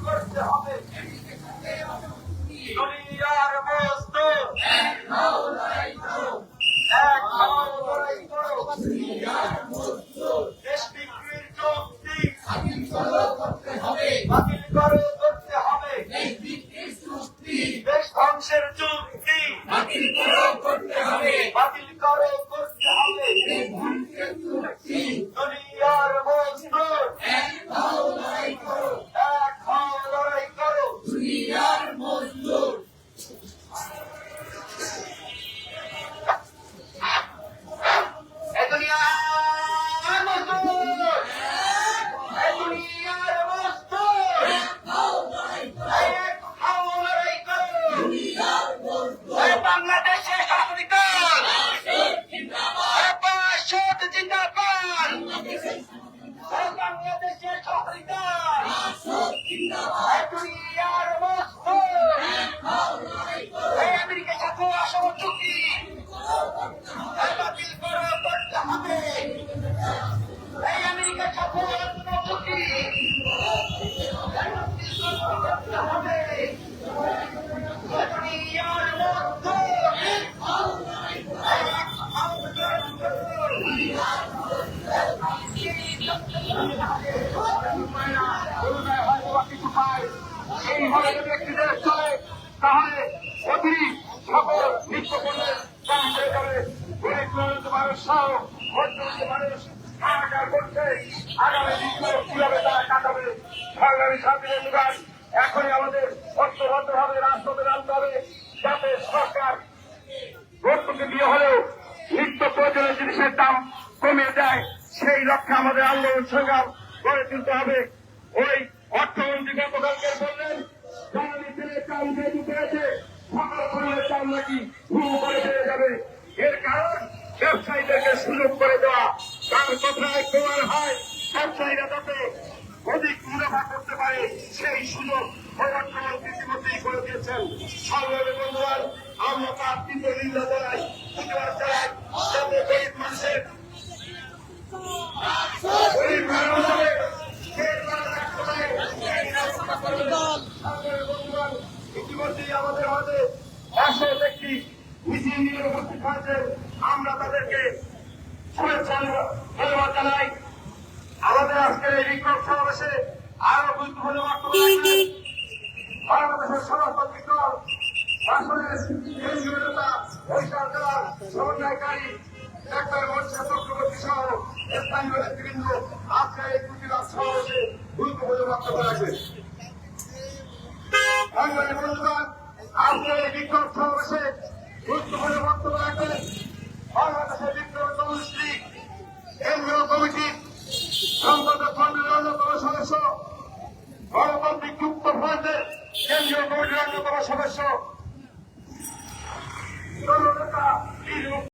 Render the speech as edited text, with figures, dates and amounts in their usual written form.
করতে হবে দুনিয়ার মজদুর এক হও লড়াই করো দেশ বিক্রির চুক্তি বাতিল করতে হবে দেশ ধ্বংসের চুক্তি বাতিল করতে হবে দুনিয়ার মজদুর এক হও লড়াই করো বাংলাদেশের স্বাধীনতার বাসদ জিন্দাবাদ বাংলাদেশের স্বাধীনতার দুনিয়ার মজদুর আমেরিকা সাথে আসল চুক্তি বাতিল করতে হবে আমেরিকার সাথে চুক্তি করতে হবে দুনিয়ার মজদুর এইভাবে যদি একটি দেশ চলে তাহলে অতিরিক্ত সকল নিত্য পণ্যের দাম বেড়ে যাবে। গরিব মানুষ সহ মধ্যবিত্ত মানুষ হাহাকার করছে। আগামী দিনগুলো কিভাবে তারা কাটাবে? সংগ্রামী সাথী বন্ধুগণ, এখনই আমাদের ঐক্যবদ্ধভাবে রাজপথে নামতে হবে, যাতে সরকার ভর্তুকি দিয়ে হলেও নিত্য প্রয়োজনীয় জিনিসের দাম কমিয়ে দেয়। সেই লক্ষ্যে আমাদের আন্দোলন সংগ্রাম গড়ে তুলতে হবে। ওই অর্থমন্ত্রী গতকালকে বললেন, জ্বালানি তেলের দাম যেহেতু বেড়েছে, সকল পণ্যের দাম নাকি হুড় করে বেড়ে যাবে। এর কারণ ব্যবসায়ীদেরকে সুযোগ করে দেওয়া। তার কথায় প্রমাণ হয় ব্যবসায়ীরা যাতে অধিক মুনাফা করতে পারে, সেই সুযোগ অর্থমন্ত্রী ইতিমধ্যেই করে দিয়েছেন। সংগ্রামী বন্ধুগণ, আমরা তার তীব্র নিন্দা জানাই, প্রতিবাদ জানাই, যাতে গরিব মানুষের ইতিমধ্যেই আমাদের মাঝে আসল একটি মিছিল নিয়ে উপস্থিত হয়েছে। আমরা তাদেরকে শুভেচ্ছা ধন্যবাদ জানাই। আমাদের আজকের এই বিক্ষোভ সমাবেশে আরো গুরুত্বপূর্ণ বক্তব্য রাখবেন বাংলাদেশের সমাজতান্ত্রিক দল আসলে কেন্দ্রীয় নেতা বৈশাখ জেলার সমন্বয়কারী ডাক্তার মনীষা চক্রবর্তী সহ স্থানীয় নেতৃবৃন্দ আজকে এই প্রতিবাদ সমাবেশে গুরুত্বপূর্ণ বক্তব্য রাখবেন। সংগ্রামী বন্ধুগণ, আজকে এই বিক্ষোভ সমাবেশে গুরুত্বপূর্ণ বক্তব্য রাখবেন বাংলাদেশের বিপ্লব কমিউনিস্ট লীগ কেন্দ্রীয় কমিটির সম্পাদক মন্ডলীর অন্যতম সদস্য, গণতান্ত্রিক যুক্ত ফ্রন্টের কেন্দ্রীয় কমিটির অন্যতম সদস্য